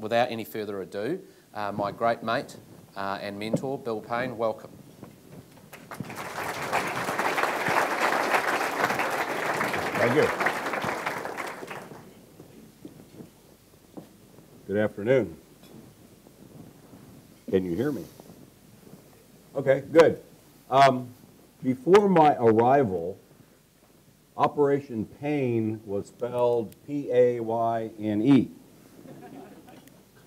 without any further ado, my great mate and mentor, Bill Payne, welcome. Thank you. Good afternoon. Can you hear me? Okay, good. Before my arrival, Operation Payne was spelled P-A-Y-N-E.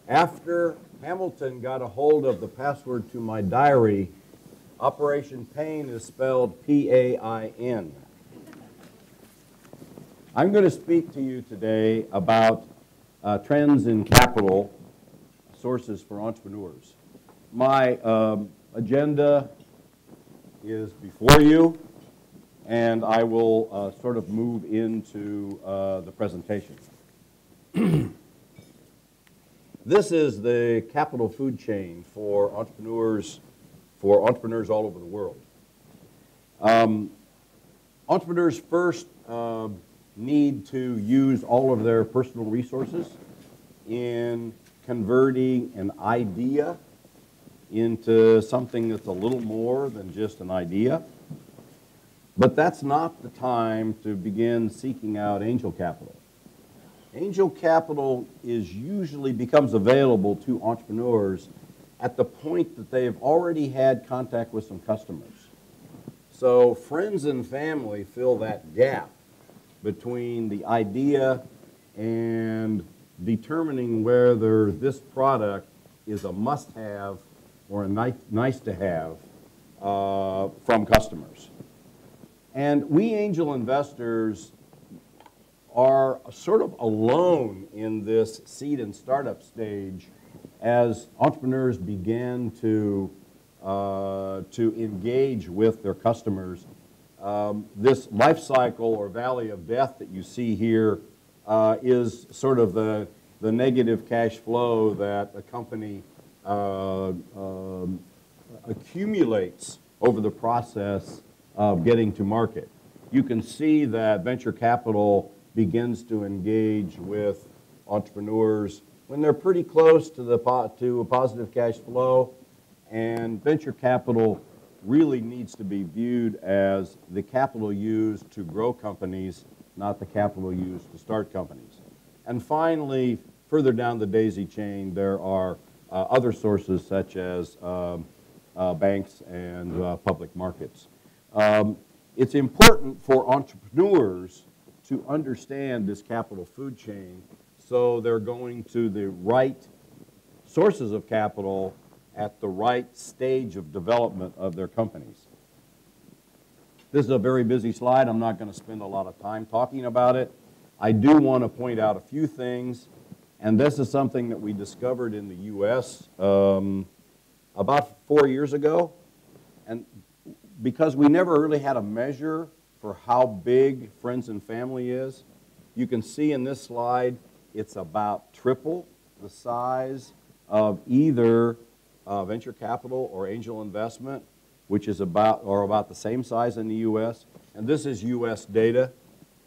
After Hamilton got a hold of the password to my diary, Operation Payne is spelled P-A-I-N. I'm going to speak to you today about trends in capital sources for entrepreneurs. My agenda is before you, and I will sort of move into the presentation. This is the capital food chain for entrepreneurs all over the world. Entrepreneurs first need to use all of their personal resources in converting an idea into something that's a little more than just an idea. But that's not the time to begin seeking out angel capital. Angel capital usually becomes available to entrepreneurs at the point that they've already had contact with some customers. So friends and family fill that gap between the idea and determining whether this product is a must-have or a nice-to-have from customers. And we angel investors are sort of alone in this seed and startup stage as entrepreneurs begin to engage with their customers. This life cycle or valley of death that you see here is sort of the negative cash flow that a company accumulates over the process of getting to market. You can see that venture capital begins to engage with entrepreneurs when they're pretty close to a positive cash flow, and venture capital really needs to be viewed as the capital used to grow companies, not the capital used to start companies. And finally, further down the daisy chain, there are other sources such as banks and public markets. It's important for entrepreneurs to understand this capital food chain, so they're going to the right sources of capital at the right stage of development of their companies. This is a very busy slide. I'm not going to spend a lot of time talking about it. I do want to point out a few things, and this is something that we discovered in the U.S. About 4 years ago, and because we never really had a measure for how big friends and family is, you can see in this slide it's about triple the size of either venture capital or angel investment, which is about the same size in the U.S. And this is U.S. data.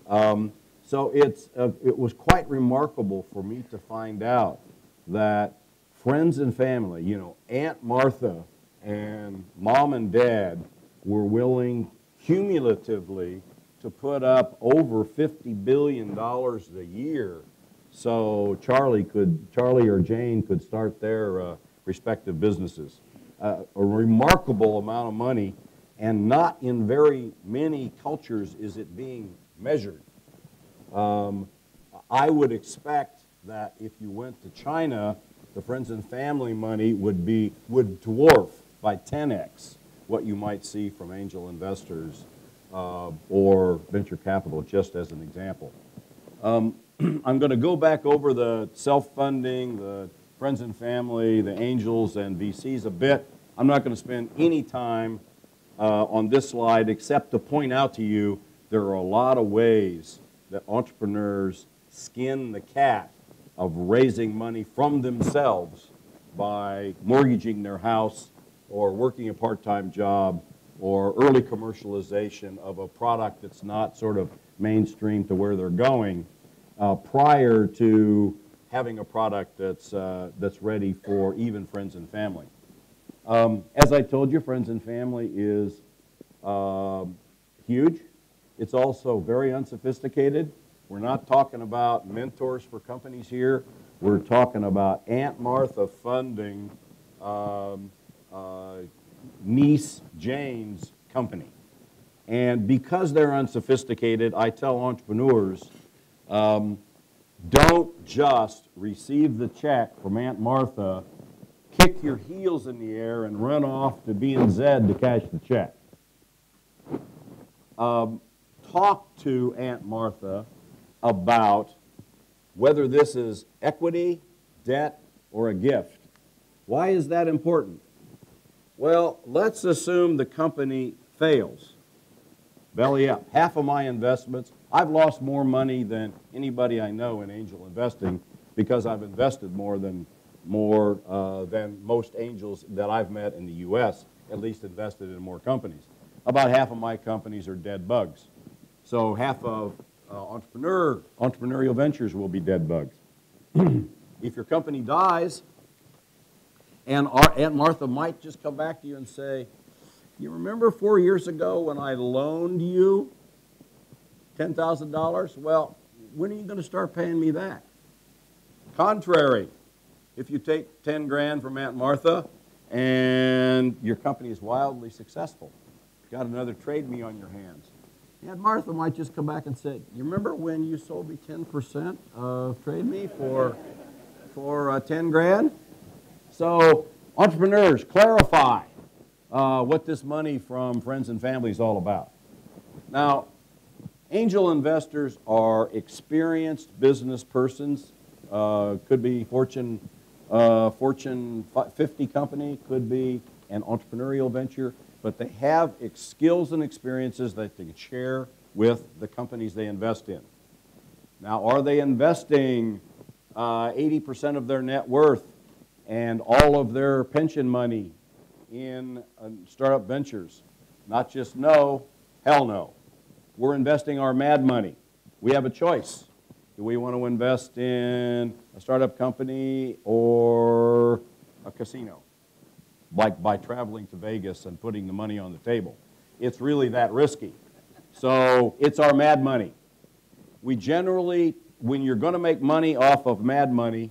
So it was quite remarkable for me to find out that friends and family, you know, Aunt Martha and Mom and Dad were willing cumulatively to put up over $50 billion a year so Charlie or Jane could start their respective businesses. A remarkable amount of money, and not in very many cultures is it being measured. I would expect that if you went to China, the friends and family money would dwarf by 10x what you might see from angel investors or venture capital, just as an example. I'm going to go back over the self-funding, the friends and family, the angels and VCs a bit. I'm not going to spend any time on this slide except to point out to you there are a lot of ways that entrepreneurs skin the cat of raising money from themselves by mortgaging their house or working a part-time job or early commercialization of a product that's not sort of mainstream to where they're going prior to having a product that's ready for even friends and family. As I told you, friends and family is huge. It's also very unsophisticated. We're not talking about mentors for companies here. We're talking about Aunt Martha funding niece Jane's company. And because they're unsophisticated, I tell entrepreneurs, don't just receive the check from Aunt Martha, kick your heels in the air, and run off to B&Z to cash the check. Talk to Aunt Martha about whether this is equity, debt, or a gift. Why is that important? Well, let's assume the company fails. Belly up. Half of my investments, I've lost more money than anybody I know in angel investing because I've invested more than most angels that I've met in the U.S., at least invested in more companies. About half of my companies are dead bugs. So half of entrepreneurial ventures will be dead bugs. If your company dies, and Aunt Martha might just come back to you and say, you remember 4 years ago when I loaned you $10,000? Well, when are you going to start paying me back? Contrary, if you take 10 grand from Aunt Martha and your company is wildly successful, got another trade me on your hands, Aunt Martha might just come back and say, you remember when you sold me 10% of trade me for 10 grand? So entrepreneurs, clarify what this money from friends and family is all about. Now, angel investors are experienced business persons. Could be Fortune 50 company, could be an entrepreneurial venture, but they have skills and experiences that they can share with the companies they invest in. Now, are they investing 80% of their net worth and all of their pension money in startup ventures? Not just no, hell no. We're investing our mad money. We have a choice. Do we want to invest in a startup company or a casino? Like by traveling to Vegas and putting the money on the table. It's really that risky. So it's our mad money. We generally, when you're going to make money off of mad money,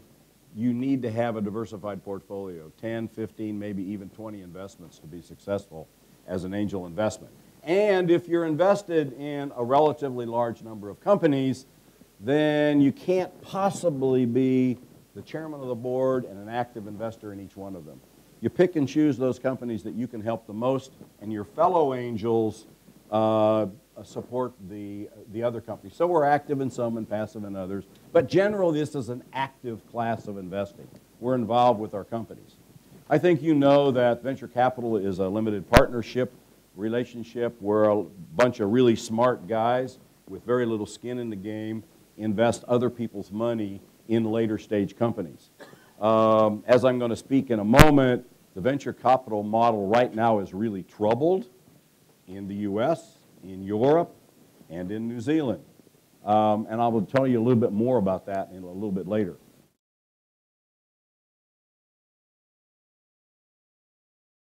you need to have a diversified portfolio, 10, 15, maybe even 20 investments to be successful as an angel investment. And if you're invested in a relatively large number of companies, then you can't possibly be the chairman of the board and an active investor in each one of them. You pick and choose those companies that you can help the most, and your fellow angels support the other companies. So we're active in some and passive in others. But generally, this is an active class of investing. We're involved with our companies. I think you know that venture capital is a limited partnership relationship where a bunch of really smart guys with very little skin in the game invest other people's money in later stage companies. As I'm going to speak in a moment, the venture capital model right now is really troubled in the U.S., in Europe, and in New Zealand. And I will tell you a little bit more about that in a little bit later.